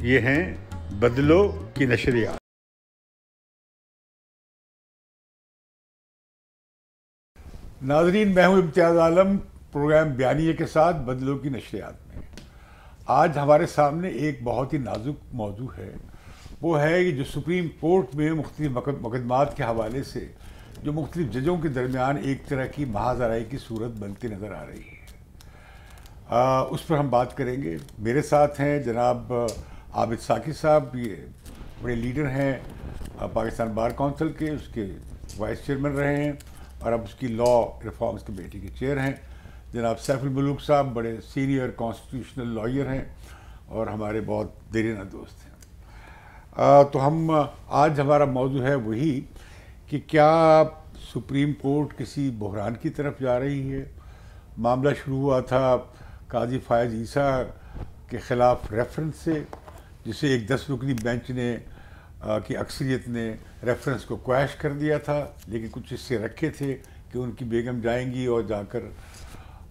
یہ ہیں بدلو کی نشریات۔ ناظرین، میں ہوں امتیاز عالم، پروگرام بیانیے کے ساتھ بدلو کی نشریات میں۔ آج ہمارے سامنے ایک بہت ہی نازک موضوع ہے، وہ ہے کہ جو سپریم کورٹ میں مختلف مقدمات کے حوالے سے جو مختلف ججوں کے درمیان ایک طرح کی محاذ آرائی کی صورت بنتی نظر آ رہی ہے، اس پر ہم بات کریں گے۔ میرے ساتھ ہیں جناب عابد ساقی صاحب، یہ بڑے لیڈر ہیں پاکستان بار کونسل کے، اس کے وائس چیئرمین رہے ہیں اور اب اس کی لا ریفارمز کمیٹی کے چیئر ہیں۔ جناب سیف الملوک صاحب بڑے سینئر کانسٹیٹیوشنل لائر ہیں اور ہمارے بہت دیرینہ دوست ہیں۔ تو ہم آج ہمارا موضوع ہے وہی کہ کیا سپریم کورٹ کسی بحران کی طرف جا رہی ہے۔ معاملہ شروع ہوا تھا قاضی فائز عیسیٰ کے خلاف ریفرنس سے، جسے ایک 10 رکنی بینچ نے کی اکثریت نے ریفرنس کو کویش کر دیا تھا، لیکن کچھ حصے رکھے تھے کہ ان کی بیگم جائیں گی اور جا کر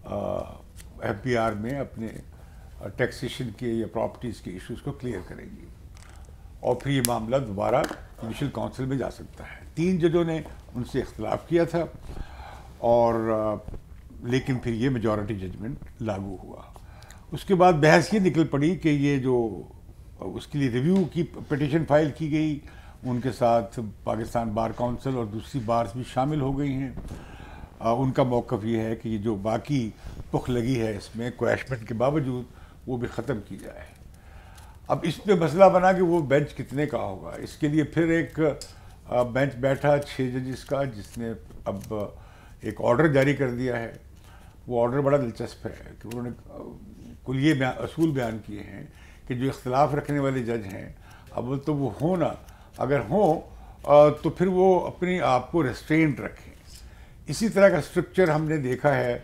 ایف بی آر میں اپنے ٹیکسیشن کے یا پراپرٹیز کے ایشوز کو کلیئر کریں گی، اور پھر یہ معاملہ دوبارہ جوڈیشل کونسل میں جا سکتا ہے۔ 3 ججوں نے ان سے اختلاف کیا تھا، اور لیکن پھر یہ میجورٹی ججمنٹ لاگو ہوا۔ اس کے بعد بحث یہ نکل پڑی کہ یہ جو اس کے لیے ریویو کی پٹیشن فائل کی گئی، ان کے ساتھ پاکستان بار کونسل اور دوسری بارز بھی شامل ہو گئی ہیں۔ ان کا موقف یہ ہے کہ یہ جو باقی پخ لگی ہے اس میں کویشمنٹ کے باوجود، وہ بھی ختم کی جائے۔ اب اس پہ مسئلہ بنا کہ وہ بینچ کتنے کا ہوگا۔ اس کے لیے پھر ایک بینچ بیٹھا 6 ججز کا، جس نے اب ایک آرڈر جاری کر دیا ہے۔ وہ آرڈر بڑا دلچسپ ہے کہ انہوں نے کل یہ اصول بیان کیے ہیں کہ جو اختلاف رکھنے والے جج ہیں، اول تو وہ ہوں نا، اگر ہوں تو پھر وہ اپنے آپ کو ریسٹرینٹ رکھیں۔ اسی طرح کا اسٹرکچر ہم نے دیکھا ہے،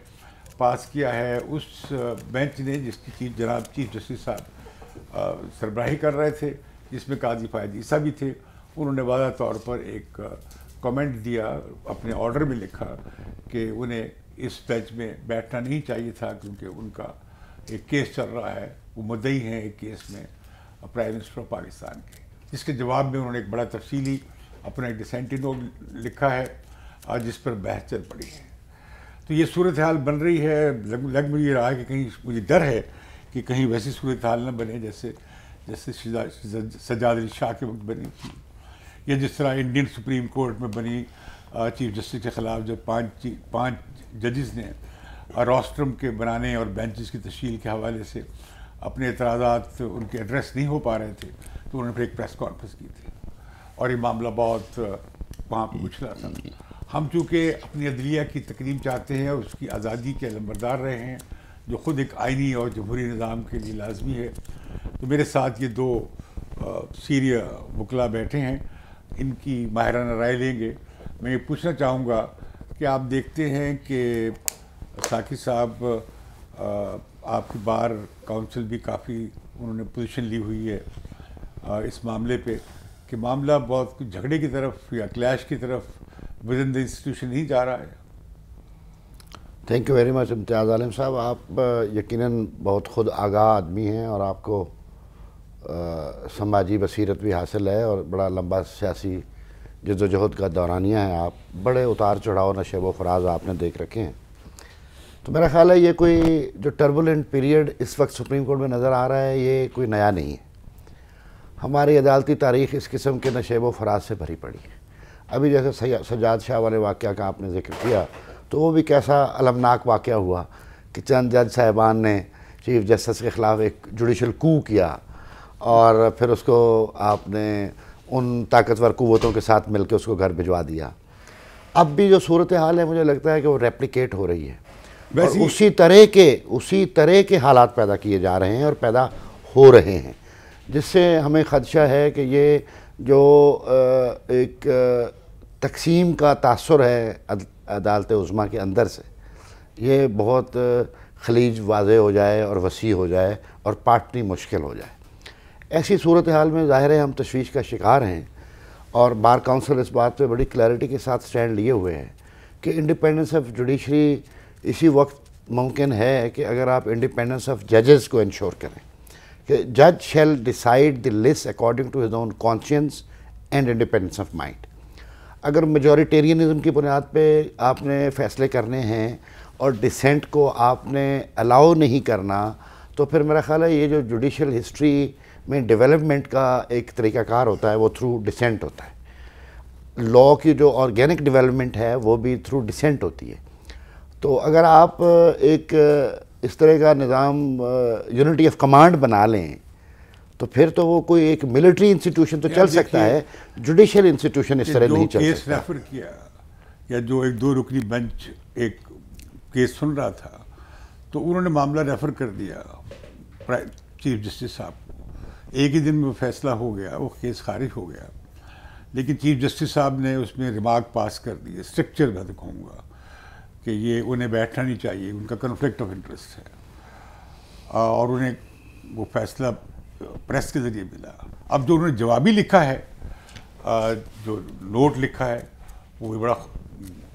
پاس کیا ہے اس بینچ نے جس کی جناب چیف جسٹس صاحب سربراہی کر رہے تھے، جس میں قاضی فائز عیسیٰ بھی تھے۔ انہوں نے واضح طور پر ایک کامنٹ دیا، اپنے آرڈر میں لکھا کہ انہیں اس بینچ میں بیٹھنا نہیں چاہیے تھا، کیونکہ ان کا ایک کیس چل رہا ہے، وہ مدعی ہیں ایک کیس میں پرائم منسٹر آف پاکستان کے، جس کے جواب میں انہوں نے ایک بڑا تفصیلی اپنا ایک ڈسینٹی نوٹ لکھا ہے، جس پر بحث چل پڑی ہے۔ تو یہ صورتحال بن رہی ہے۔ لگ مجھے یہ رہا ہے کہ کہیں مجھے ڈر ہے کہ کہیں ویسی صورتحال نہ بنے جیسے سجاد علی شاہ کے وقت بنی تھی، یا جس طرح انڈین سپریم کورٹ میں بنی چیف جسٹس کے خلاف جب 5 ججز نے روسٹرم کے بنانے اور بینچز کی تشکیل کے حوالے سے اپنے اعتراضات ان کے ایڈریس نہیں ہو پا رہے تھے، تو انہوں نے پھر ایک پریس کانفرنس کی تھی، اور یہ معاملہ بہت وہاں پہ اچھلا تھا۔ ہم چونکہ اپنی عدلیہ کی تکریم چاہتے ہیں اور اس کی آزادی کے علمبردار رہے ہیں، جو خود ایک آئینی اور جمہوری نظام کے لیے لازمی ہے، تو میرے ساتھ یہ 2 سینئر وکلاء بیٹھے ہیں، ان کی ماہرانہ رائے لیں گے۔ میں یہ پوچھنا چاہوں گا کہ آپ دیکھتے ہیں کہ ساقی صاحب، آپ کی بار کونسل بھی کافی انہوں نے پوزیشن لی ہوئی ہے اس معاملے پہ، کہ معاملہ بہت جھگڑے کی طرف یا کلیش کی طرف ود ان دا انسٹیٹیوشن نہیں جا رہا ہے۔ تھینک یو ویری مچ امتیاز عالم صاحب، آپ یقیناً بہت خود آگاہ آدمی ہیں اور آپ کو سماجی بصیرت بھی حاصل ہے اور بڑا لمبا سیاسی جد و جہد کا دورانیہ ہے۔ آپ بڑے اتار چڑھاؤ نشیب و فراز آپ نے دیکھ رکھے ہیں، تو میرا خیال ہے یہ کوئی جو ٹربولنٹ پیریڈ اس وقت سپریم کورٹ میں نظر آ رہا ہے، یہ کوئی نیا نہیں ہے۔ ہماری عدالتی تاریخ اس قسم کے نشیب و فراز سے بھری پڑی ہے۔ ابھی جیسے سجاد شاہ والے واقعہ کا آپ نے ذکر کیا، تو وہ بھی کیسا المناک واقعہ ہوا کہ چند جج صاحبان نے چیف جسٹس کے خلاف ایک جوڈیشل کو کیا، اور پھر اس کو آپ نے ان طاقتور قوتوں کے ساتھ مل کے اس کو گھر بھجوا دیا۔ اب بھی جو صورتحال ہے مجھے لگتا ہے کہ وہ ریپلیکیٹ ہو رہی ہے، اور اسی طرح کے حالات پیدا کیے جا رہے ہیں اور پیدا ہو رہے ہیں، جس سے ہمیں خدشہ ہے کہ یہ جو ایک تقسیم کا تاثر ہے عدالت عظمیٰ کے اندر سے، یہ بہت خلیج واضح ہو جائے اور وسیع ہو جائے اور پاٹنی مشکل ہو جائے۔ ایسی صورتحال میں ظاہر ہے ہم تشویش کا شکار ہیں، اور بار کونسل اس بات پہ بڑی کلیئرٹی کے ساتھ سٹینڈ لیے ہوئے ہیں کہ انڈیپینڈنس آف جوڈیشری اسی وقت ممکن ہے کہ اگر آپ انڈیپینڈنس آف ججز کو انشور کریں کہ جج shall decide the list according to his own conscience and independence of mind. اگر میجورٹیرینزم کی بنیاد پہ آپ نے فیصلے کرنے ہیں اور ڈسینٹ کو آپ نے الاؤ نہیں کرنا, تو پھر میرا خیال ہے یہ جو جوڈیشل ہسٹری میں ڈیولپمنٹ کا ایک طریقہ کار ہوتا ہے وہ تھرو ڈسینٹ ہوتا ہے. لاء کی جو آرگینک ڈیولپمنٹ ہے وہ بھی تھرو ڈسینٹ ہوتی ہے. تو اگر آپ ایک اس طرح کا نظام یونٹی آف کمانڈ بنا لیں تو پھر تو وہ کوئی ایک ملٹری انسٹیٹیوشن تو چل سکتا ہے, جوڈیشل انسٹیٹیوشن اس طرح نہیں چل سکتا. ریفر کیا یا جو ایک 2 رکنی بینچ ایک کیس سن رہا تھا تو انہوں نے معاملہ ریفر کر دیا چیف جسٹس صاحب کو, ایک ہی دن میں فیصلہ ہو گیا, وہ کیس خارج ہو گیا. لیکن چیف جسٹس صاحب نے اس میں ریمارک پاس کر دیے, اسٹرکچر میں تو کہوں گا کہ یہ انہیں بیٹھنا نہیں چاہیے, ان کا کنفلکٹ آف انٹرسٹ ہے, اور انہیں وہ فیصلہ پریس کے ذریعے ملا. اب جو انہوں نے جوابی لکھا ہے, جو نوٹ لکھا ہے, وہ بھی بڑا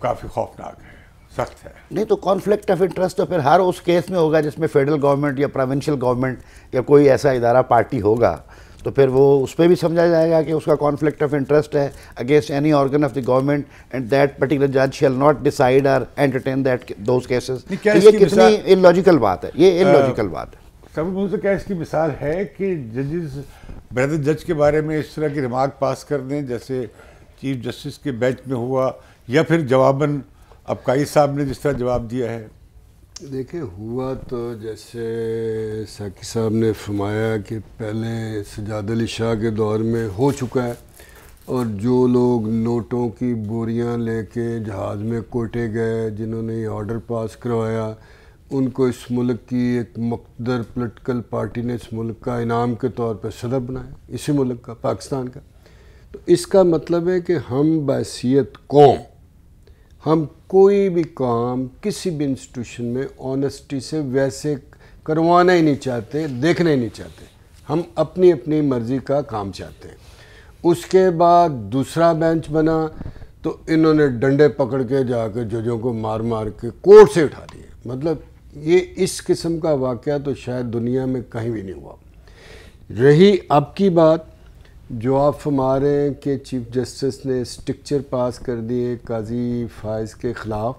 کافی خوفناک ہے, سخت ہے. نہیں تو کانفلکٹ آف انٹرسٹ تو پھر ہر اس کیس میں ہوگا جس میں فیڈرل گورنمنٹ یا پروونشل گورنمنٹ یا کوئی ایسا ادارہ پارٹی ہوگا, تو پھر وہ اس پہ بھی سمجھا جائے گا کہ اس کا کانفلکٹ آف انٹرسٹ ہے against any organ of the government and that particular جج شیل ناٹ ڈیسائڈ اور انٹرٹین دیٹ دوز کیسز. یہ کتنی انلاجیکل بات ہے, یہ انلاجیکل بات ہے. سب مجھ سے کیا اس کی مثال ہے کہ ججز بردر جج کے بارے میں اس طرح کی ریمارک پاس کر دیں جیسے چیف جسٹس کے بینچ میں ہوا, یا پھر جواباً ابکائی صاحب نے جس طرح جواب دیا ہے. دیکھیں ہوا تو جیسے ساقی صاحب نے فرمایا کہ پہلے سجاد علی شاہ کے دور میں ہو چکا ہے, اور جو لوگ نوٹوں کی بوریاں لے کے جہاز میں کوٹے گئے, جنہوں نے یہ آرڈر پاس کروایا, ان کو اس ملک کی ایک مقتدر پولیٹیکل پارٹی نے اس ملک کا انعام کے طور پر صدر بنایا, اسی ملک کا, پاکستان کا. تو اس کا مطلب ہے کہ ہم بحیثیت قوم, ہم کوئی بھی کام کسی بھی انسٹیٹیوشن میں آنیسٹی سے ویسے کروانا ہی نہیں چاہتے, دیکھنا ہی نہیں چاہتے. ہم اپنی اپنی مرضی کا کام چاہتے ہیں. اس کے بعد دوسرا بینچ بنا تو انہوں نے ڈنڈے پکڑ کے جا کے ججوں کو مار مار کے کورٹ سے اٹھا دیے. مطلب یہ اس قسم کا واقعہ تو شاید دنیا میں کہیں بھی نہیں ہوا. رہی اب کی بات جو آپ فرما رہے ہیں کہ چیف جسٹس نے اسٹرکچر پاس کر دیے قاضی فائز کے خلاف,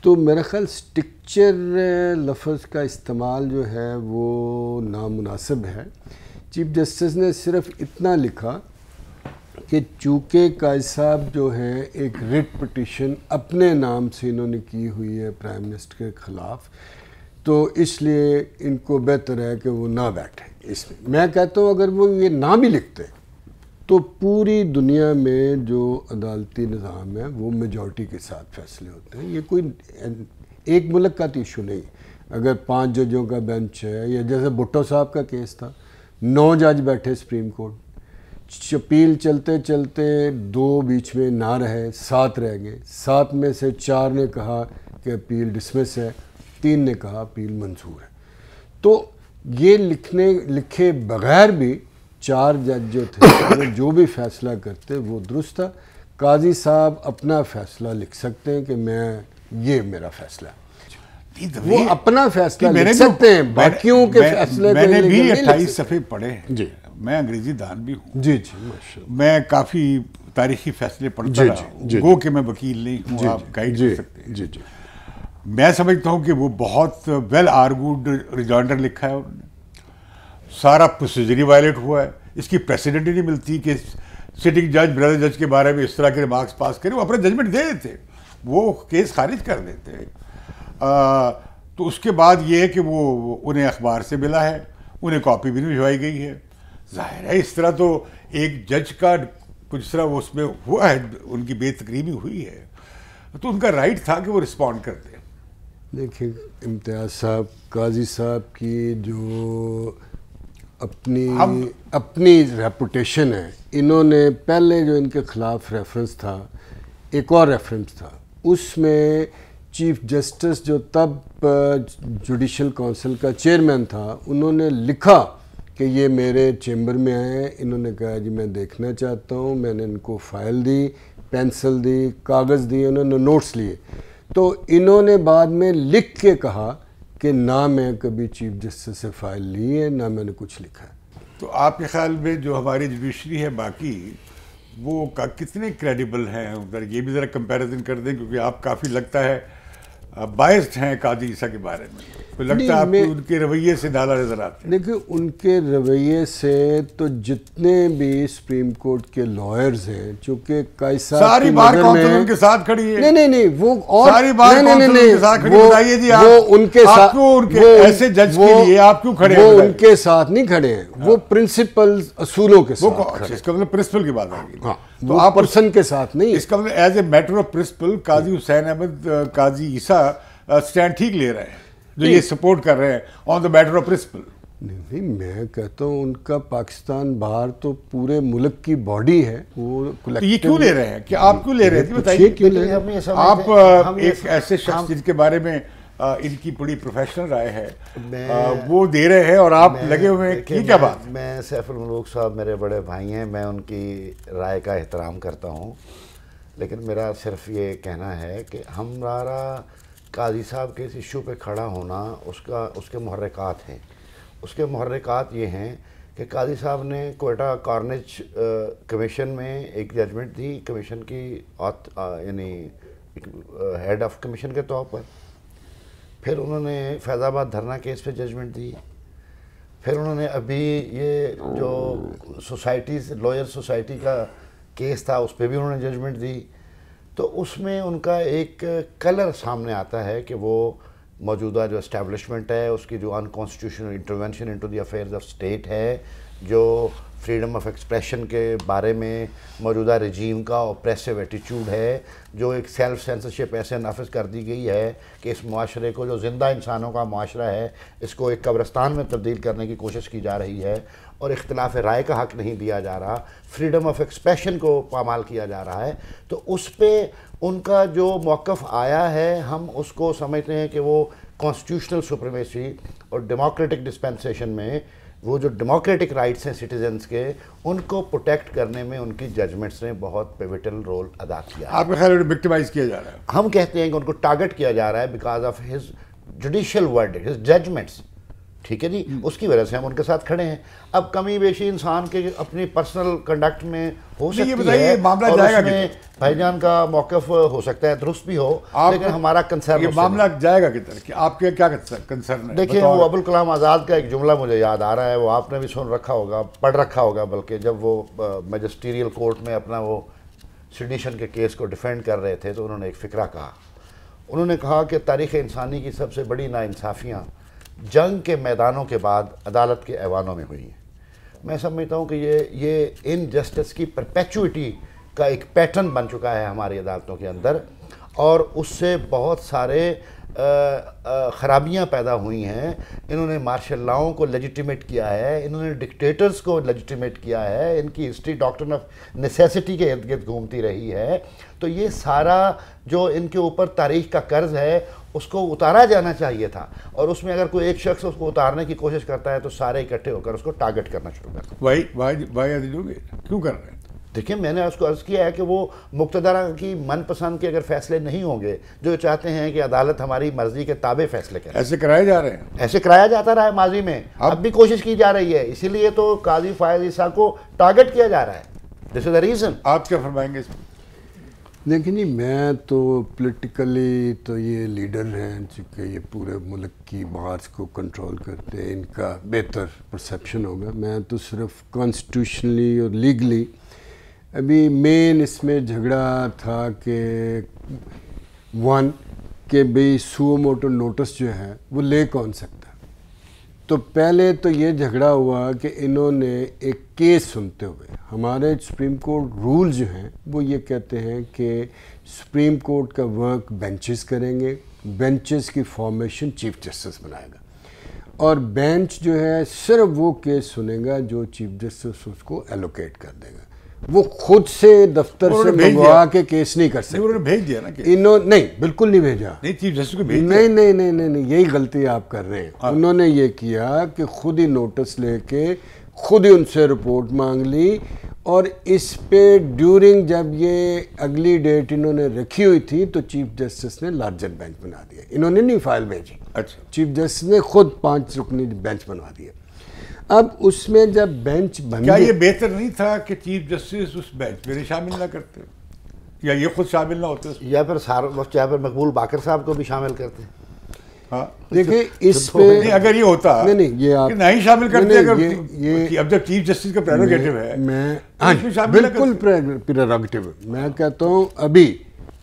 تو میرا خیال اسٹرکچر لفظ کا استعمال جو ہے وہ نامناسب ہے. چیف جسٹس نے صرف اتنا لکھا کہ چونکہ قاضی صاحب جو ہیں ایک ریٹ پٹیشن اپنے نام سے انہوں نے کی ہوئی ہے پرائم منسٹر کے خلاف, تو اس لیے ان کو بہتر ہے کہ وہ نہ بیٹھیں اس میں. میں کہتا ہوں اگر وہ یہ نہ بھی لکھتے تو پوری دنیا میں جو عدالتی نظام ہے وہ میجورٹی کے ساتھ فیصلے ہوتے ہیں. یہ کوئی ایک ملک کا تو ایشو نہیں. اگر 5 ججوں کا بینچ ہے, یا جیسے بھٹو صاحب کا کیس تھا, 9 جج بیٹھے سپریم کورٹ, اپیل چلتے چلتے 2 بیچ میں نہ رہے, 7 رہ گئے. 7 میں سے 4 نے کہا کہ اپیل ڈسمس ہے, 3 نے کہا اپیل منظور ہے. تو یہ لکھے بغیر بھی 4 جج جو تھے وہ جو بھی فیصلہ کرتے وہ درست تھا. قاضی صاحب اپنا فیصلہ لکھ سکتے ہیں کہ یہ میرا فیصلہ ہے, وہ اپنا فیصلہ لکھ سکتے ہیں, باقیوں کے فیصلے میں نے بھی 28 صفحے پڑھے ہیں. جی, میں انگریزی دان بھی ہوں. جی جی ماشاءاللہ. میں کافی تاریخی فیصلے پڑھتا رہا ہوں, گو کہ میں وکیل نہیں ہوں, آپ گائیڈ کر سکتے ہیں. جی جی. میں سمجھتا ہوں کہ وہ بہت ویل آرگوڈ ریجائنڈر لکھا ہے انہوں نے. سارا پروسیجر ہی وائلیٹ ہوا ہے. اس کی پریسیڈنٹ ہی نہیں ملتی کہ سٹنگ جج بردر جج کے بارے میں اس طرح کے ریمارکس پاس کرے. وہ اپنا ججمنٹ دے دیتے, وہ کیس خارج کر دیتے. تو اس کے بعد یہ ہے کہ وہ انہیں اخبار سے ملا ہے, انہیں کاپی بھی نہیں بھجوائی گئی ہے. ظاہر ہے اس طرح تو ایک جج کا کچھ طرح اس میں ہوا ہے, ان کی بے تقریبی ہوئی ہے, تو ان کا رائٹ تھا کہ وہ رسپونڈ کرتے. دیکھیں امتیاز صاحب, قاضی صاحب کی جو اپنی ریپوٹیشن ہے, انہوں نے پہلے جو ان کے خلاف ریفرنس تھا, ایک اور ریفرنس تھا, اس میں چیف جسٹس جو تب جوڈیشل کونسل کا چیئرمین تھا, انہوں نے لکھا کہ یہ میرے چیمبر میں آئے, انہوں نے کہا جی میں دیکھنا چاہتا ہوں, میں نے ان کو فائل دی, پینسل دی, کاغذ دیے, انہوں نے نوٹس لیے. تو انہوں نے بعد میں لکھ کے کہا کہ نہ میں کبھی چیف جسٹس سے فائل لی ہے, نہ میں نے کچھ لکھا ہے. تو آپ کے خیال میں جو ہماری جوڈیشری ہے باقی وہ کتنے کریڈیبل ہیں ادھر, یہ بھی ذرا کمپیریزن کر دیں, کیونکہ آپ کافی لگتا ہے بائسڈ ہیں قاضی عیسیٰ کے بارے میں, تو لگتا ہے آپ کو ان کے رویے سے نالا نظر آتے ہیں. دیکھیں ان کے رویے سے تو جتنے بھی سپریم کورٹ کے لائرز ہیں, چونکہ قیصر ساری بار کونسل ان کے ساتھ کھڑی ہے, نہیں وہ اور ساری بار کونسل ان کے ساتھ کھڑی, بتائیے جی آپ ان کے ساتھ ایسے جج کے لیے آپ کیوں کھڑے ہیں؟ وہ ان کے ساتھ نہیں کھڑے ہیں, وہ پرنسپل اصولوں کے ساتھ. اس کا مطلب پرنسپل کی بات آ گئی, تو آپ پرسن کے ساتھ نہیں. اس کا مطلب as a matter of principle Qazi Hussain Ahmad, Qazi Isa stand ٹھیک لے رہے ہیں جو یہ سپورٹ کر رہے ہیں آن دا میٹر آف پرنسپل. نہیں, میں کہتا ہوں ان کا پاکستان باہر تو پورے ملک کی باڈی ہے, وہ یہ کیوں لے رہے ہیں, کہ آپ کیوں لے رہے تھے بتائیے. آپ ایک ایسے شخص جن کے بارے میں ان کی بڑی پروفیشنل رائے ہے وہ دے رہے ہیں اور آپ لگے ہوئے ہیں, یہ کیا بات؟ میں سیف الملوک صاحب میرے بڑے بھائی ہیں, میں ان کی رائے کا احترام کرتا ہوں, لیکن میرا صرف یہ کہنا ہے کہ ہمارا قاضی صاحب کے اس ایشو پہ کھڑا ہونا اس کے محرکات ہیں. اس کے محرکات یہ ہیں کہ قاضی صاحب نے کوئٹہ کارنیج کمیشن میں ایک ججمنٹ دی, کمیشن کی یعنی ہیڈ آف کمیشن کے طور پر. پھر انہوں نے فیض آباد دھرنا کیس پہ ججمنٹ دی. پھر انہوں نے ابھی یہ جو سوسائٹیز لائر سوسائٹی کا کیس تھا اس پہ بھی انہوں نے ججمنٹ دی. تو اس میں ان کا ایک کلر سامنے آتا ہے کہ وہ موجودہ جو اسٹیبلشمنٹ ہے اس کی جو unconstitutional intervention into the affairs of state ہے, جو فریڈم آف ایکسپریشن کے بارے میں موجودہ رجیم کا اوپریسو ایٹیچیوڈ ہے, جو ایک سیلف سینسرشپ ایسے نافذ کر دی گئی ہے کہ اس معاشرے کو, جو زندہ انسانوں کا معاشرہ ہے, اس کو ایک قبرستان میں تبدیل کرنے کی کوشش کی جا رہی ہے, اور اختلاف رائے کا حق نہیں دیا جا رہا, فریڈم آف ایکسپریشن کو پامال کیا جا رہا ہے. تو اس پہ ان کا جو موقف آیا ہے, ہم اس کو سمجھتے ہیں کہ وہ کانسٹیٹیوشنل سپریمیسی اور ڈیموکریٹک ڈسپینسیشن میں وہ جو ڈیموکریٹک رائٹس ہیں سٹیزنز کے, ان کو پروٹیکٹ کرنے میں ان کی ججمنٹس نے بہت پیوٹل رول ادا کیا. آپ کے خیال میں وکٹمائز کیا جا رہا ہے؟ ہم کہتے ہیں کہ ان کو ٹارگٹ کیا جا رہا ہے because of his judicial verdict, his judgments. ٹھیک ہے جی, اس کی وجہ سے ہم ان کے ساتھ کھڑے ہیں. اب کمی بیشی انسان کے اپنی پرسنل کنڈکٹ میں ہو سکتی ہے, اور اس میں بھائی جان کا موقف ہو سکتا ہے درست بھی ہو, لیکن ہمارا کنسرن یہ معاملہ جائے گا کدھر, کہ آپ کے کیا کنسرن ہے؟ دیکھیں, وہ ابوالکلام آزاد کا ایک جملہ مجھے یاد آ رہا ہے, وہ آپ نے بھی سن رکھا ہوگا, پڑھ رکھا ہوگا بلکہ, جب وہ میجسٹیریل کورٹ میں اپنا وہ سیڈیشن کے کیس کو ڈیفینڈ کر رہے تھے, تو انہوں نے ایک فقرہ کہا. انہوں نے کہا کہ تاریخ انسانی کی سب سے بڑی ناانصافیاں جنگ کے میدانوں کے بعد عدالت کے ایوانوں میں ہوئی ہیں. میں سمجھتا ہوں کہ یہ انجسٹس کی پرپیچوٹی کا ایک پیٹرن بن چکا ہے ہماری عدالتوں کے اندر, اور اس سے بہت سارے خرابیاں پیدا ہوئی ہیں. انہوں نے مارشل لاؤں کو لیجیٹیمیٹ کیا ہے, انہوں نے ڈکٹیٹرز کو لیجیٹیمیٹ کیا ہے, ان کی ہسٹری ڈاکٹرن آف نیسیسٹی کے ارد گرد گھومتی رہی ہے. تو یہ سارا جو ان کے اوپر تاریخ کا قرض ہے اس کو اتارا جانا چاہیے تھا, اور اس میں اگر کوئی ایک شخص اس کو اتارنے کی کوشش کرتا ہے تو سارے اکٹھے ہو کر اس کو ٹارگٹ کرنا شروع کرتے ہیں. کیوں کر رہے ہیں؟ دیکھیں, میں نے اس کو عرض کیا ہے کہ وہ مقتدرہ کی من پسند کے اگر فیصلے نہیں ہوں گے, جو چاہتے ہیں کہ عدالت ہماری مرضی کے تابع فیصلے کرے, ایسے کرائے جا رہے ہیں, ایسے کرایا جاتا رہا ہے ماضی میں, اب بھی کوشش کی جا رہی ہے. اسی لیے تو قاضی فائز عیسیٰ کو ٹارگٹ کیا جا رہا ہے. دس از دا ریزن. آپ کیا فرمائیں گے اس میں؟ لیکن جی, میں تو پولیٹیکلی تو یہ لیڈر ہیں چونکہ یہ پورے ملک کی بات کو کنٹرول کرتے ہیں, ان کا بہتر پرسیپشن ہوگا. میں تو صرف کانسٹیٹیوشنلی اور لیگلی ابھی مین اس میں جھگڑا تھا کہ کہ بھئی سو موٹو نوٹس جو ہے وہ لے کون سکتا. تو پہلے تو یہ جھگڑا ہوا کہ انہوں نے ایک کیس سنتے ہوئے, ہمارے سپریم کورٹ رول جو ہیں وہ یہ کہتے ہیں کہ سپریم کورٹ کا ورک بینچز کریں گے, بینچز کی فارمیشن چیف جسٹس بنائے گا, اور بینچ جو ہے صرف وہ کیس سنے گا جو چیف جسٹس اس کو ایلوکیٹ کر دے گا. وہ خود سے دفتر سے منگوا کے کیس نہیں کر سکتے. انہوں نے بھیج دیا نا, نہیں بالکل نہیں بھیجا. چیف جسٹس کو بھیج دیا. نہیں, یہی غلطی آپ کر رہے ہیں. انہوں نے یہ کیا کہ خود ہی نوٹس لے کے خود ہی ان سے رپورٹ مانگ لی, اور اس پہ ڈیورنگ جب یہ اگلی ڈیٹ انہوں نے رکھی ہوئی تھی تو چیف جسٹس نے لارجر بینچ بنا دیا. انہوں نے نہیں فائل بھیجی, اچھا, چیف جسٹس نے خود 5 رکنی بینچ بنوا دیا. اب اس میں جب بینچ بن کیا یہ بہتر نہیں تھا کہ چیف جسٹس اس بینچ میں شامل نہ کرتے, یا یہ خود شامل نہ ہوتے, یا پھر مقبول باقر صاحب کو بھی شامل کرتے؟ ہاں دیکھیں اس پہ اگر یہ ہوتا نہیں یہ آپ نہیں شامل کرتے, یہ اب جب چیف جسٹس کا پریروگیٹو ہے, میں بالکل پریروگیٹو, میں کہتا ہوں ابھی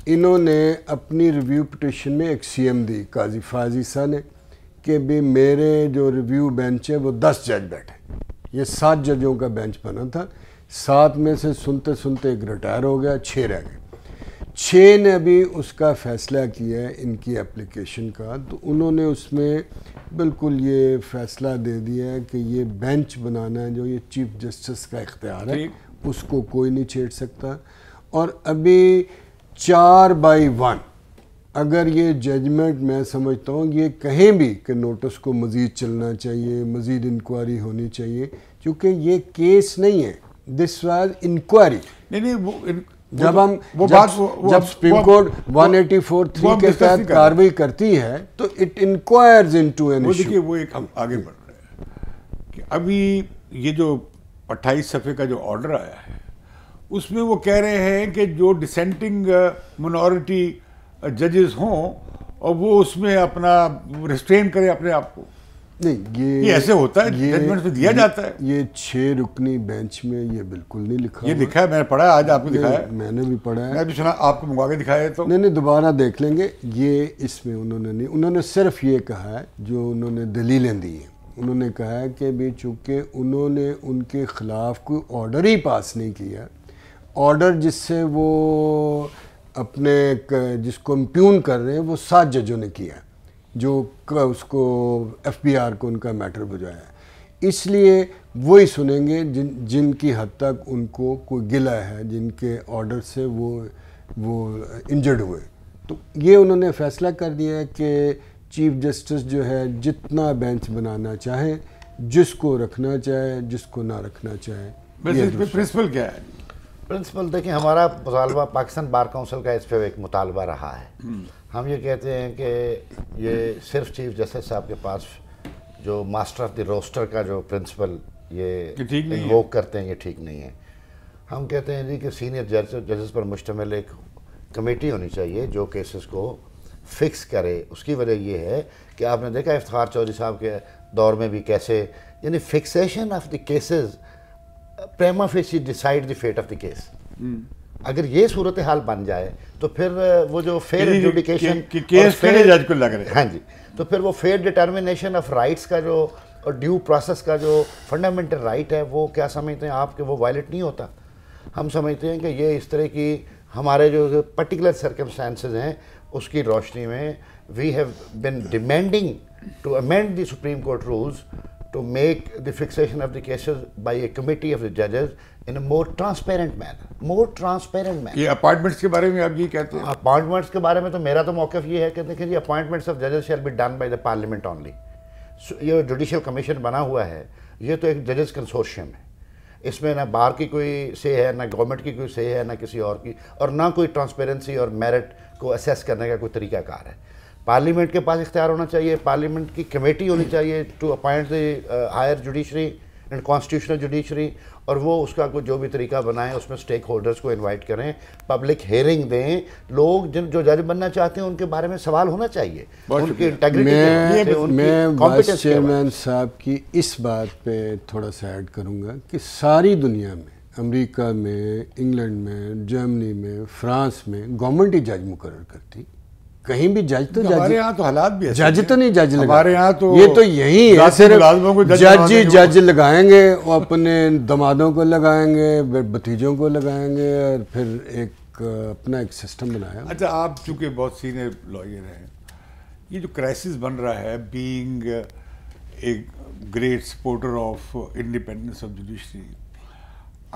انہوں نے اپنی ریویو پٹیشن میں ایک سی ایم دی قاضی فاضی صاحب نے کہ بھی میرے جو ریویو بینچ ہے وہ 10 جج بیٹھے. یہ 7 ججوں کا بینچ بنا تھا, 7 میں سے سنتے سنتے ایک ریٹائر ہو گیا, 6 رہ گئے. 6 نے ابھی اس کا فیصلہ کیا ہے ان کی اپلیکیشن کا, تو انہوں نے اس میں بالکل یہ فیصلہ دے دیا ہے کہ یہ بینچ بنانا ہے جو یہ چیف جسٹس کا اختیار ہے, اس کو کوئی نہیں چھیڑ سکتا. اور ابھی 4/1 اگر یہ ججمنٹ میں سمجھتا ہوں یہ کہیں بھی کہ نوٹس کو مزید چلنا چاہیے, مزید انکوائری ہونی چاہیے, کیونکہ یہ کیس نہیں ہے, دس واز انکوائری. نہیں جب سپریم کورٹ 184(3) کے تحت کارروائی کرتی ہے تو اٹ انکوائرز انٹو این ایشو. دیکھیے وہ ایک ہم آگے بڑھ رہے ہیں کہ ابھی یہ جو 28 صفحے کا جو آرڈر آیا ہے اس میں وہ کہہ رہے ہیں کہ جو ڈسینٹنگ منورٹی ججز ہوں اور وہ اس میں اپنا ریسٹرین کرے اپنے آپ کو. نہیں یہ ایسے ہوتا ہے, ججمنٹ میں دیا جاتا ہے. یہ 6 رکنی بینچ میں یہ بالکل نہیں لکھا. یہ لکھا ہے, میں نے پڑھا ہے, آج آپ کو دکھایا ہے, میں نے بھی پڑھا ہے, میں بھی سنا, آپ کو منگوا کے دکھایا تو نہیں دوبارہ دیکھ لیں گے. یہ اس میں انہوں نے نہیں, انہوں نے صرف یہ کہا ہے جو انہوں نے دلیلیں دی ہیں, انہوں نے کہا ہے کہ بھی چونکہ انہوں نے ان کے خلاف کوئی آرڈر ہی پاس نہیں کیا, آرڈر جس سے وہ اپنے جس کو امپیون کر رہے ہیں وہ 7 ججوں نے کیا جو اس کو ایف بی آر کو ان کا میٹر بجایا ہے, اس لیے وہی سنیں گے جن کی حد تک ان کو کوئی گلہ ہے, جن کے آرڈر سے وہ انجرڈ ہوئے. تو یہ انہوں نے فیصلہ کر دیا ہے کہ چیف جسٹس جو ہے جتنا بینچ بنانا چاہے, جس کو رکھنا چاہے, جس کو نہ رکھنا چاہے. پرنسپل کیا ہے؟ پرنسپل دیکھیں, ہمارا مطالبہ پاکستان بار کونسل کا اس پہ ایک مطالبہ رہا ہے. ہم یہ کہتے ہیں کہ یہ صرف چیف جسٹس صاحب کے پاس جو ماسٹر آف دی روسٹر کا جو پرنسپل یہ انووک کرتے ہیں یہ ٹھیک نہیں ہے. ہم کہتے ہیں جی کہ سینئر ججز پر مشتمل ایک کمیٹی ہونی چاہیے جو کیسز کو فکس کرے. اس کی وجہ یہ ہے کہ آپ نے دیکھا افتخار چودھری صاحب کے دور میں بھی کیسے, یعنی fixation of the cases prima facie decide the fate of the case. اگر یہ صورتحال بن جائے تو پھر وہ جو فیئر ایڈجوڈیکیشن کیس پہلے جج کو لگ رہے ہیں, ہاں جی, تو پھر وہ فیئر ڈٹرمنیشن آف رائٹس کا جو اور ڈیو پروسیس کا جو فنڈامنٹل رائٹ ہے وہ کیا سمجھتے ہیں آپ کہ وہ وائلیٹ نہیں ہوتا. ہم سمجھتے ہیں کہ یہ اس طرح کی ہمارے جو پرٹیکولر سرکمسٹانسز ہیں اس کی روشنی میں we have been demanding to amend the Supreme Court rules to make the fixation of the cases by a committee of the judges in a more transparent manner. یہ اپوائنٹمنٹس کے بارے میں آپ یہ کہتے ہیں؟ اپوائنٹمنٹس کے بارے میں تو میرا تو موقف یہ ہے کہ دیکھیں جی اپوائنٹمنٹس آف ججز shall be done by the parliament only. یہ جوڈیشل کمیشن بنا ہوا ہے, یہ تو ایک ججز کنسورشیم ہے, اس میں نہ بار کی کوئی سے ہے, نہ گورنمنٹ کی کوئی سے ہے, نہ کسی اور کی, اور نہ کوئی ٹرانسپیرنسی اور میرٹ کو اسیس کرنے کا کوئی طریقہ کار ہے. پارلیمنٹ کے پاس اختیار ہونا چاہیے, پارلیمنٹ کی کمیٹی ہونی چاہیے to appoint the higher judiciary and constitutional judiciary, اور وہ اس کا کوئی جو بھی طریقہ بنائیں اس میں اسٹیک ہولڈرز کو انوائٹ کریں, پبلک ہیئرنگ دیں, لوگ جو جج بننا چاہتے ہیں ان کے بارے میں سوال ہونا چاہیے, ان کی انٹیگریٹی. میں وائس چیئرمین صاحب کی اس بات پہ تھوڑا سا ایڈ کروں گا کہ ساری دنیا میں, امریکہ میں, انگلینڈ میں, جرمنی میں, فرانس میں گورنمنٹ ہی جج مقرر کرتی. کہیں بھی جج تو ہمارے یہاں تو حالات بھی جج تو نہیں جج لگا, ہمارے یہاں تو یہ تو یہی ہے صرف جج ہی جج لگائیں گے, وہ اپنے دمادوں کو لگائیں گے, بھتیجوں کو لگائیں گے, اور پھر ایک اپنا ایک سسٹم بنایا. اچھا, آپ چونکہ بہت سینئر لائر ہیں, یہ جو کرائسس بن رہا ہے, being a great supporter of independence of judiciary,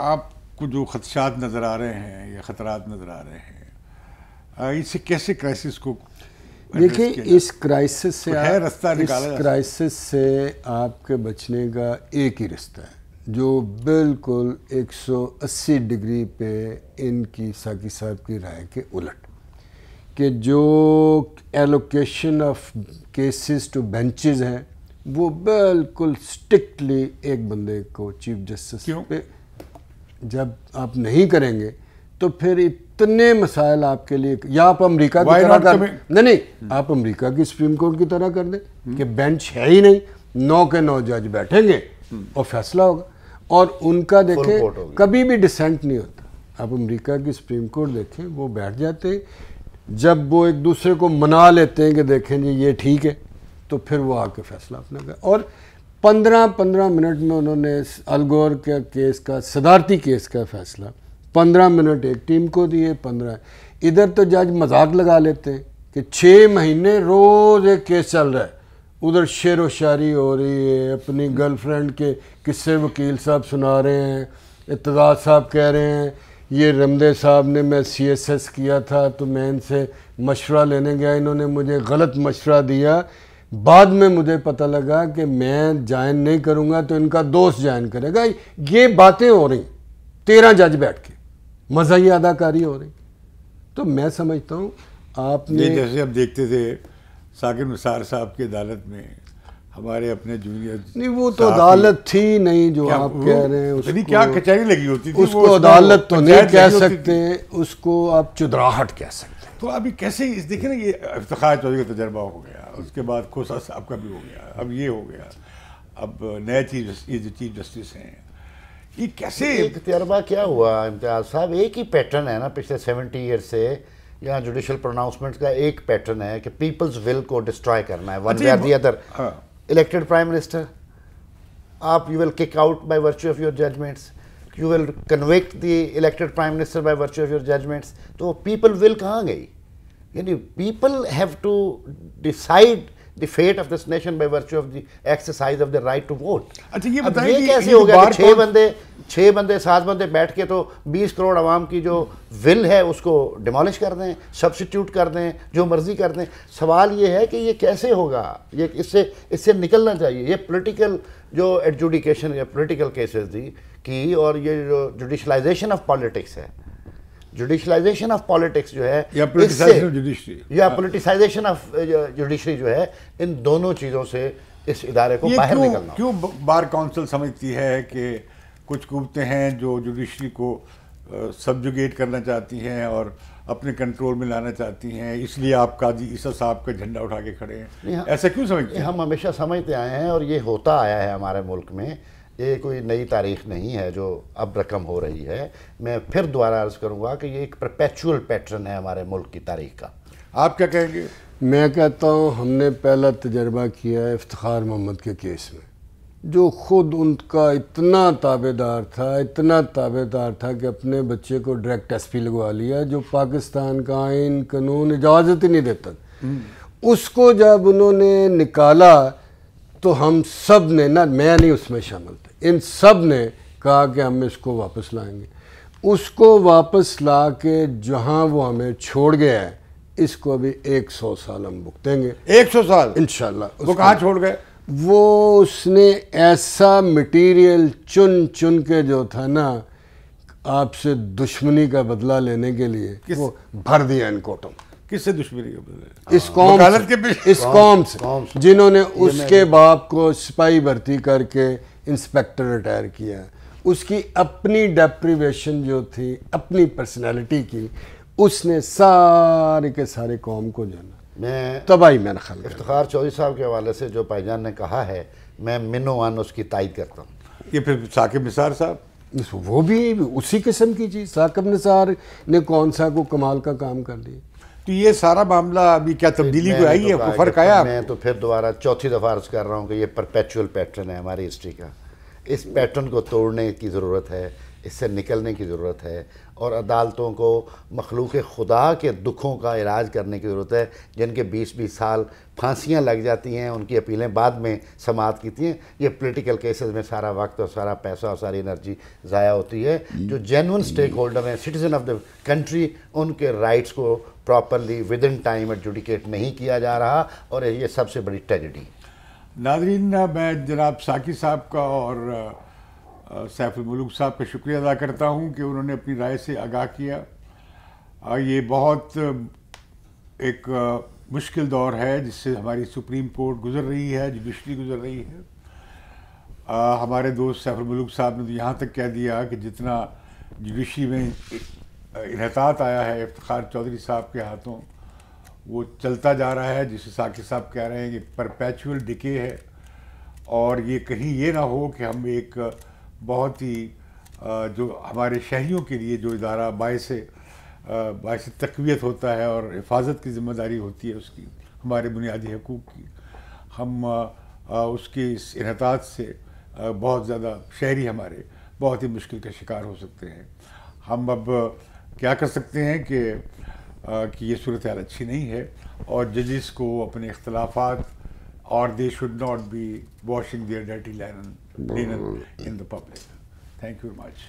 آپ کو جو خدشات نظر آ رہے ہیں یا خطرات نظر آ رہے ہیں, اس سے کیسے کرائسس کو دیکھیں, اس کرائسس سے آپ کے بچنے کا ایک ہی رستہ ہے, جو بالکل 180 ڈگری پہ ان کی ساقی صاحب کی رائے کے الٹ، کہ جو allocation of cases to benches ہیں وہ بالکل اسٹرکٹلی ایک بندے کو چیف جسٹس پہ جب آپ نہیں کریں گے تو پھر اتنے مسائل آپ کے لیے، یا آپ امریکہ کی طرح کر نہیں آپ امریکہ کی سپریم کورٹ کی طرح کر دیں کہ بینچ ہے ہی نہیں، 9 کے 9 جج بیٹھیں گے اور فیصلہ ہوگا، اور ان کا دیکھیں کبھی بھی ڈسینٹ نہیں ہوتا. آپ امریکہ کی سپریم کورٹ دیکھیں، وہ بیٹھ جاتے ہیں، جب وہ ایک دوسرے کو منا لیتے ہیں کہ دیکھیں جی یہ ٹھیک ہے، تو پھر وہ آ کے فیصلہ اپنا کر، اور 15 منٹ میں انہوں نے الگور کے کیس کا، صدارتی کیس کا فیصلہ 15 منٹ ایک ٹیم کو دیے، 15 ادھر تو جج مذاق لگا لیتے ہیں کہ 6 مہینے روز ایک کیس چل رہا ہے، ادھر شعر و شاعری ہو رہی ہے، اپنی گرل فرینڈ کے قصے وکیل صاحب سنا رہے ہیں، اعتزاز صاحب کہہ رہے ہیں یہ رمدے صاحب نے، میں CSS کیا تھا تو میں ان سے مشورہ لینے گیا، انہوں نے مجھے غلط مشورہ دیا، بعد میں مجھے پتہ لگا کہ میں جوائن نہیں کروں گا تو ان کا دوست جوائن کرے گا. یہ باتیں ہو رہی 13 جج بیٹھ کے، مزاحیہ اداکاری ہو رہی. تو میں سمجھتا ہوں آپ نے، جیسے ہم دیکھتے تھے ثاقب نثار صاحب کی عدالت میں ہمارے اپنے جونیئر، نہیں وہ تو عدالت تھی نہیں جو آپ کہہ رہے ہیں، اس کیا کچہری لگی ہوتی تھی، اس کو عدالت تو نہیں کہہ سکتے، اس کو آپ چدراہٹ کہہ سکتے. تو ابھی کیسے دیکھیں نا، یہ افتخار چودھری کا تجربہ ہو گیا، اس کے بعد کھوسا صاحب کا بھی ہو گیا، اب یہ ہو گیا، اب نئے چیف جسٹس ہیں، یہ کیسے ایک تجربہ کیا ہوا امتیاز صاحب؟ ایک ہی پیٹرن ہے نا پچھلے 70 ایئر سے، یہاں جوڈیشل پروناؤنسمنٹ کا ایک پیٹرن ہے کہ پیپلز ول کو ڈسٹرائے کرنا ہے، ون وے اور the other. Elected prime minister, آپ you will kick out by virtue of your judgments, you will convict the elected prime minister by virtue of your judgments. تو people will کہاں گئی؟ یعنی people have to decide the fate of this nation by virtue of the exercise of the right to vote. اچھا یہ بتائیں یہ کیسے ہو گیا کہ 6 بندے 7 بندے بیٹھ کے تو 20 کروڑ عوام کی جو ول ہے اس کو ڈیمالش کر دیں، سبسٹیوٹ کر دیں، جو مرضی کر دیں. سوال یہ ہے کہ یہ کیسے ہوگا؟ یہ اس سے نکلنا چاہیے. یہ پولیٹیکل جو ایڈجوڈیکیشن یا پولیٹیکل کیسز کی، اور یہ جو جوڈیشلائزیشن آف پالیٹکس ہے، جوڈیشلائزیشن آف پالیٹکس جو ہے، یا پولیٹیسائزیشن آف جوڈیشری جو ہے، ان دونوں چیزوں سے اس ادارے کو باہر نکلنا. کیوں بار کونسل سمجھتی ہے کہ کچھ قوتیں ہیں جو جوڈیشری کو سبجوگیٹ کرنا چاہتی ہیں اور اپنے کنٹرول میں لانا چاہتی ہیں، اس لیے آپ قاضی عیسیٰ صاحب کا جھنڈا اٹھا کے کھڑے ہیں؟ ایسا کیوں سمجھتے ہیں؟ ہم ہمیشہ سمجھتے آئے ہیں اور یہ ہوتا آیا ہے ہمارے ملک میں. یہ کوئی نئی تاریخ نہیں ہے جو اب رقم ہو رہی ہے. میں پھر دوبارہ عرض کروں گا کہ یہ ایک پرپیچول پیٹرن ہے ہمارے ملک کی تاریخ کا. آپ کیا کہیں گے؟ میں کہتا ہوں ہم نے پہلا تجربہ کیا ہے افتخار محمد کے کیس میں، جو خود ان کا اتنا تابع دار تھا کہ اپنے بچے کو ڈائریکٹ ایس پی لگوا لیا، جو پاکستان کا آئین قانون اجازت ہی نہیں دیتا. اس کو جب انہوں نے نکالا تو ہم سب نے، نہ میں نہیں اس میں شامل تھے، ان سب نے کہا کہ ہم اس کو واپس لائیں گے. اس کو واپس لا کے جہاں وہ ہمیں چھوڑ گیا ہے، اس کو ابھی 100 سال ہم بھگتیں گے. 100 سال انشاءاللہ. وہ کہاں چھوڑ گئے؟ وہ اس نے ایسا مٹیریل چن کے جو تھا نا آپ سے دشمنی کا بدلہ لینے کے لیے، وہ بھر دیا ان کوٹوں. کس سے دشمنی کا بدلہ؟ اس قوم سے جنہوں نے اس کے باپ کو سپاہی بھرتی کر کے انسپیکٹر ریٹائر کیا. اس کی اپنی ڈیپریویشن جو تھی اپنی پرسنالٹی کی، اس نے سارے کے سارے قوم کو جانا تباہی میں نخل. افتخار چودھری صاحب کے حوالے سے جو بھائی جان نے کہا ہے، میں منوان اس کی تائید کرتا ہوں. یہ پھر ثاقب نثار صاحب، وہ بھی اسی قسم کی چیز. ثاقب نثار نے کون سا کو کمال کا کام کر دیا. تو یہ سارا معاملہ ابھی کیا تبدیلی کو آئی ہے، کوئی فرق آیا؟ میں تو پھر دوبارہ چوتھی دفعہ عرض کر رہا ہوں کہ یہ پرپیچول پیٹرن ہے ہماری ہسٹری کا. اس پیٹرن کو توڑنے کی ضرورت ہے، اس سے نکلنے کی ضرورت ہے، اور عدالتوں کو مخلوق خدا کے دکھوں کا علاج کرنے کی ضرورت ہے، جن کے 20 سال پھانسیاں لگ جاتی ہیں، ان کی اپیلیں بعد میں سماعت کیتی ہیں. یہ پولیٹیکل کیسز میں سارا وقت اور سارا پیسہ اور ساری انرجی ضائع ہوتی ہے. جو جینون سٹیک ہولڈر ہیں، سٹیزن آف دا کنٹری، ان کے رائٹس کو properly with in time adjudicate نہیں کیا جا رہا، اور یہ سب سے بڑی ٹریجڈی. ناظرین، میں جناب ساقی صاحب کا اور سیف الملوک صاحب کا شکریہ ادا کرتا ہوں کہ انہوں نے اپنی رائے سے آگاہ کیا. یہ بہت ایک مشکل دور ہے جس سے ہماری سپریم کورٹ گزر رہی ہے, جوڈیشری گزر رہی ہے. ہمارے دوست سیف الملوک صاحب نے تو یہاں تک کہہ دیا کہ جتنا جوڈیشری میں انحطاط آیا ہے افتخار چودھری صاحب کے ہاتھوں, وہ چلتا جا رہا ہے, جسے ثاقب صاحب کہہ رہے ہیں کہ پرپیچول ڈکے ہے. اور یہ کہیں یہ نہ ہو کہ ہم ایک بہت ہی جو ہمارے شہریوں کے لیے جو ادارہ باعث تقویت ہوتا ہے اور حفاظت کی ذمہ داری ہوتی ہے اس کی, ہمارے بنیادی حقوق کی, ہم اس کے اس انحطاط سے بہت زیادہ شہری ہمارے بہت ہی مشکل کا شکار ہو سکتے ہیں. ہم اب کیا کر سکتے ہیں کہ یہ صورتحال اچھی نہیں ہے, اور ججز کو اپنے اختلافات, اور they should not be washing their dirty linen in the public. Thank you very much.